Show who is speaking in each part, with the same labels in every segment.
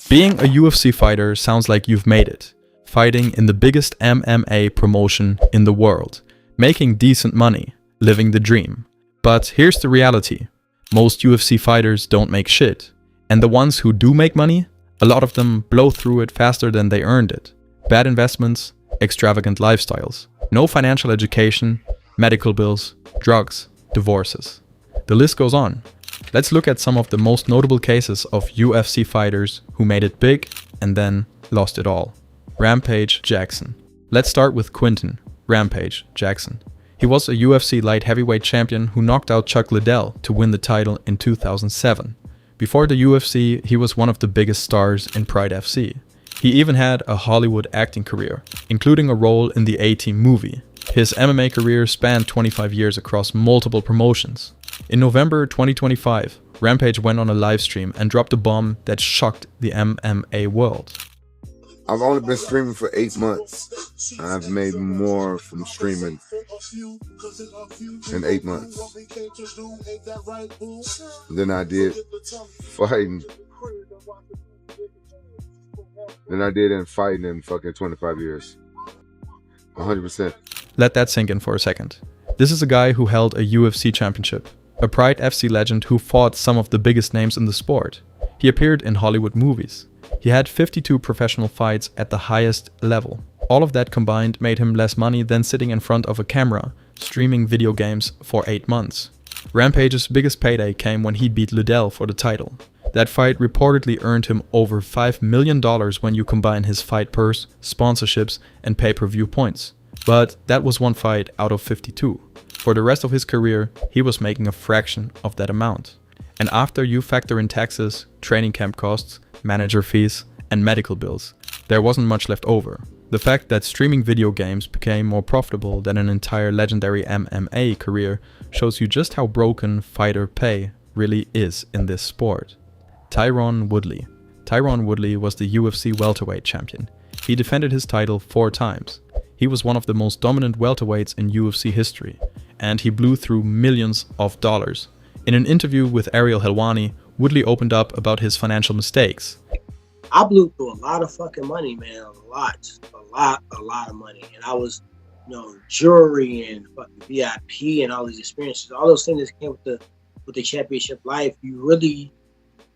Speaker 1: Being a UFC fighter sounds like you've made it, fighting in the biggest MMA promotion in the world, making decent money, living the dream. But here's the reality. Most UFC fighters don't make shit. And the ones who do make money, a lot of them blow through it faster than they earned it. Bad investments, extravagant lifestyles, no financial education, medical bills, drugs, divorces. The list goes on. Let's look at some of the most notable cases of UFC fighters who made it big and then lost it all. Rampage Jackson. Let's start with Quinton Rampage Jackson. He was a UFC light heavyweight champion who knocked out Chuck Liddell to win the title in 2007. Before the UFC, he was one of the biggest stars in Pride FC. He even had a Hollywood acting career, including a role in the A-Team movie. His MMA career spanned 25 years across multiple promotions. In November 2025, Rampage went on a live stream and dropped a bomb that shocked the MMA world.
Speaker 2: I've only been streaming for 8 months. I've made more from streaming in 8 months than I did fighting. Than I did in fighting in fucking 25 years. 100%.
Speaker 1: Let that sink in for a second. This is a guy who held a UFC championship, a Pride FC legend who fought some of the biggest names in the sport. He appeared in Hollywood movies. He had 52 professional fights at the highest level. All of that combined made him less money than sitting in front of a camera, streaming video games for 8 months. Rampage's biggest payday came when he beat Liddell for the title. That fight reportedly earned him over $5 million when you combine his fight purse, sponsorships, and pay-per-view points. But that was one fight out of 52. For the rest of his career, he was making a fraction of that amount. And after you factor in taxes, training camp costs, manager fees, and medical bills, there wasn't much left over. The fact that streaming video games became more profitable than an entire legendary MMA career shows you just how broken fighter pay really is in this sport. Tyron Woodley. Tyron Woodley was the UFC welterweight champion. He defended his title 4 times. He was one of the most dominant welterweights in UFC history, and he blew through millions of dollars. In an interview with Ariel Helwani, Woodley opened up about his financial mistakes.
Speaker 3: I blew through a lot of fucking money, man. A lot of money. And I was, jewelry and fucking VIP and all these experiences, all those things that came with the championship life. You really,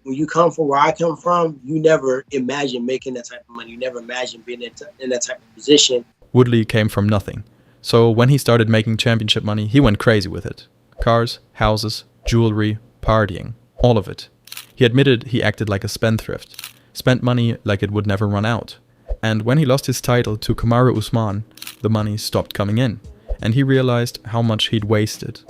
Speaker 3: when you come from where I come from, you never imagine making that type of money. You never imagine being in that type of position.
Speaker 1: Woodley came from nothing. So when he started making championship money, he went crazy with it. Cars, houses, jewelry, partying, all of it. He admitted he acted like a spendthrift, spent money like it would never run out. And when he lost his title to Kamaru Usman, the money stopped coming in, and he realized how much he'd wasted.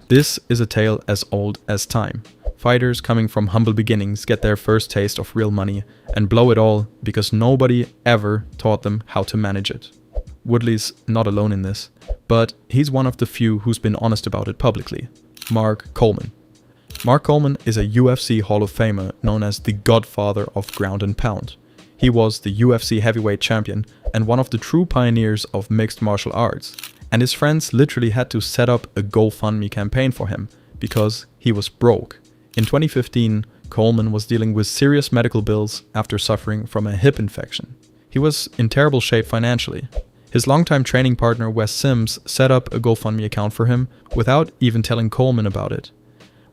Speaker 1: This is a tale as old as time. Fighters coming from humble beginnings get their first taste of real money and blow it all because nobody ever taught them how to manage it. Woodley's not alone in this, but he's one of the few who's been honest about it publicly. Mark Coleman. Mark Coleman is a UFC Hall of Famer known as the Godfather of Ground and Pound. He was the UFC heavyweight champion and one of the true pioneers of mixed martial arts. And his friends literally had to set up a GoFundMe campaign for him because he was broke. In 2015, Coleman was dealing with serious medical bills after suffering from a hip infection. He was in terrible shape financially. His longtime training partner Wes Sims set up a GoFundMe account for him without even telling Coleman about it.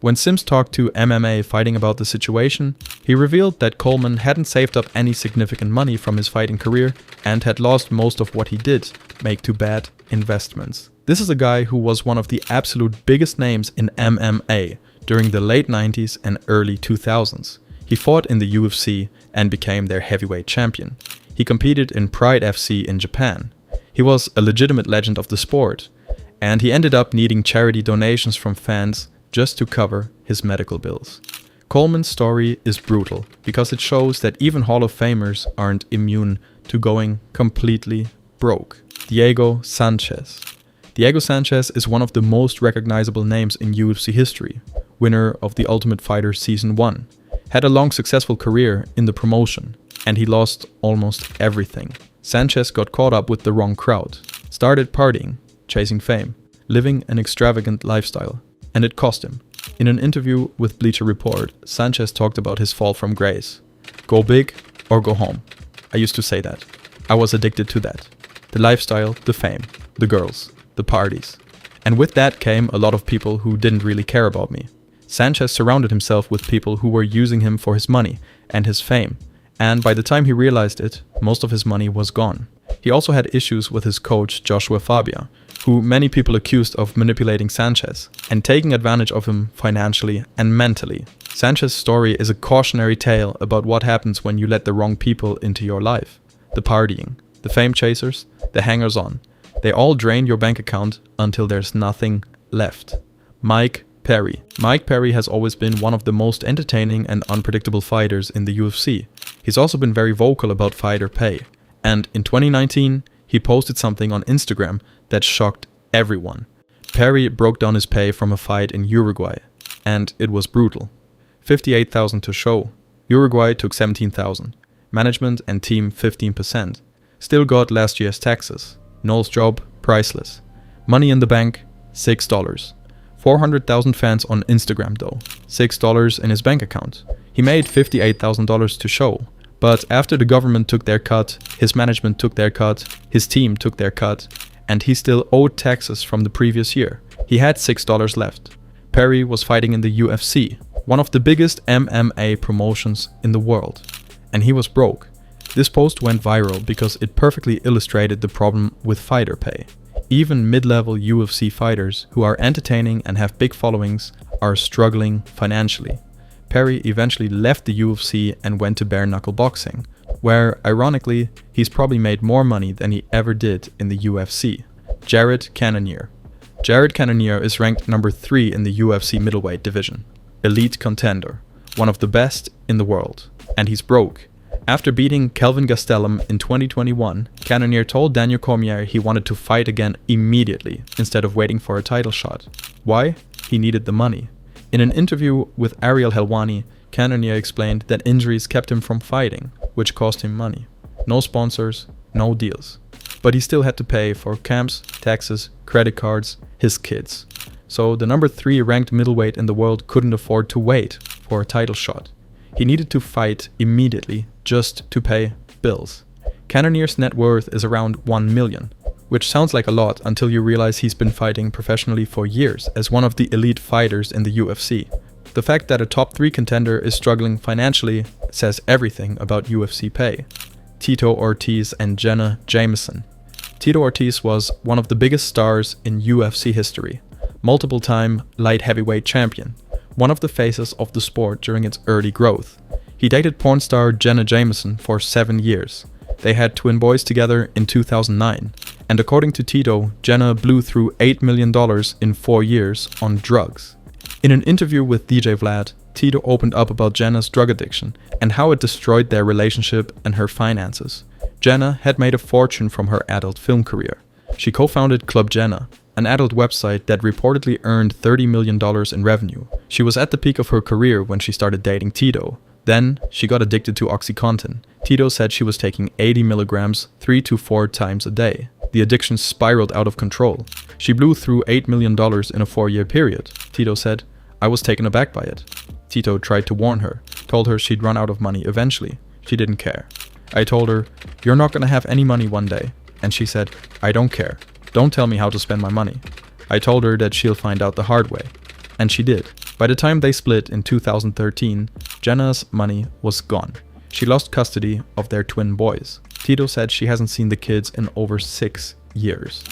Speaker 1: When Sims talked to MMA Fighting about the situation, he revealed that Coleman hadn't saved up any significant money from his fighting career and had lost most of what he did make to bad investments. This is a guy who was one of the absolute biggest names in MMA during the late 90s and early 2000s. He fought in the UFC and became their heavyweight champion. He competed in Pride FC in Japan. He was a legitimate legend of the sport, and he ended up needing charity donations from fans just to cover his medical bills. Coleman's story is brutal because it shows that even Hall of Famers aren't immune to going completely broke. Diego Sanchez. Diego Sanchez is one of the most recognizable names in UFC history, winner of The Ultimate Fighter Season 1, had a long successful career in the promotion, and he lost almost everything. Sanchez got caught up with the wrong crowd, started partying, chasing fame, living an extravagant lifestyle, and it cost him. In an interview with Bleacher Report, Sanchez talked about his fall from grace. Go big or go home. I used to say that. I was addicted to that. The lifestyle, the fame, the girls, the parties. And with that came a lot of people who didn't really care about me. Sanchez surrounded himself with people who were using him for his money and his fame. And by the time he realized it, most of his money was gone. He also had issues with his coach, Joshua Fabia, who many people accused of manipulating Sanchez and taking advantage of him financially and mentally. Sanchez's story is a cautionary tale about what happens when you let the wrong people into your life. The partying, the fame chasers, the hangers-on. They all drain your bank account until there's nothing left. Mike Perry. Mike Perry has always been one of the most entertaining and unpredictable fighters in the UFC. He's also been very vocal about fighter pay. And in 2019, he posted something on Instagram that shocked everyone. Perry broke down his pay from a fight in Uruguay, and it was brutal. $58,000 to show. Uruguay took $17,000. Management and team 15%. Still got last year's taxes. Noel's job, priceless. Money in the bank, $6. 400,000 fans on Instagram though. $6 in his bank account. He made $58,000 to show. But after the government took their cut, his management took their cut, his team took their cut, and he still owed taxes from the previous year. He had $6 left. Perry was fighting in the UFC, one of the biggest MMA promotions in the world. And he was broke. This post went viral because it perfectly illustrated the problem with fighter pay. Even mid-level UFC fighters who are entertaining and have big followings are struggling financially. Perry eventually left the UFC and went to bare-knuckle boxing, where, ironically, he's probably made more money than he ever did in the UFC. Jared Cannonier. Jared Cannonier is ranked number 3 in the UFC middleweight division. Elite contender. One of the best in the world. And he's broke. After beating Kelvin Gastelum in 2021, Cannonier told Daniel Cormier he wanted to fight again immediately, instead of waiting for a title shot. Why? He needed the money. In an interview with Ariel Helwani, Cannonier explained that injuries kept him from fighting, which cost him money. No sponsors, no deals. But he still had to pay for camps, taxes, credit cards, his kids. So the number 3 ranked middleweight in the world couldn't afford to wait for a title shot. He needed to fight immediately just to pay bills. Cannonier's net worth is around $1 million, which sounds like a lot until you realize he's been fighting professionally for years as one of the elite fighters in the UFC. The fact that a top 3 contender is struggling financially says everything about UFC pay. Tito Ortiz and Jenna Jameson. Tito Ortiz was one of the biggest stars in UFC history, multiple-time light heavyweight champion, one of the faces of the sport during its early growth. He dated porn star Jenna Jameson for 7 years. They had twin boys together in 2009, and according to Tito, Jenna blew through $8 million in 4 years on drugs. In an interview with DJ Vlad, Tito opened up about Jenna's drug addiction and how it destroyed their relationship and her finances. Jenna had made a fortune from her adult film career. She co-founded Club Jenna, an adult website that reportedly earned $30 million in revenue. She was at the peak of her career when she started dating Tito. Then, she got addicted to OxyContin. Tito said she was taking 80 milligrams 3 to 4 times a day. The addiction spiraled out of control. She blew through $8 million in a 4-year period. Tito said, "I was taken aback by it." Tito tried to warn her, told her she'd run out of money eventually. She didn't care. I told her, "You're not gonna have any money one day." And she said, "I don't care. Don't tell me how to spend my money." I told her that she'll find out the hard way. And she did. By the time they split in 2013, Jenna's money was gone. She lost custody of their twin boys. Tito said she hasn't seen the kids in over 6 years.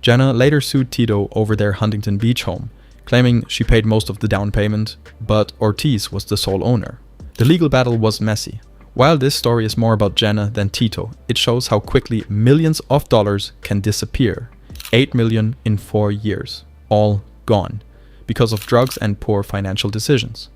Speaker 1: Jenna later sued Tito over their Huntington Beach home, claiming she paid most of the down payment, but Ortiz was the sole owner. The legal battle was messy. While this story is more about Jenna than Tito, it shows how quickly millions of dollars can disappear. $8 million in 4 years. All gone. Because of drugs and poor financial decisions.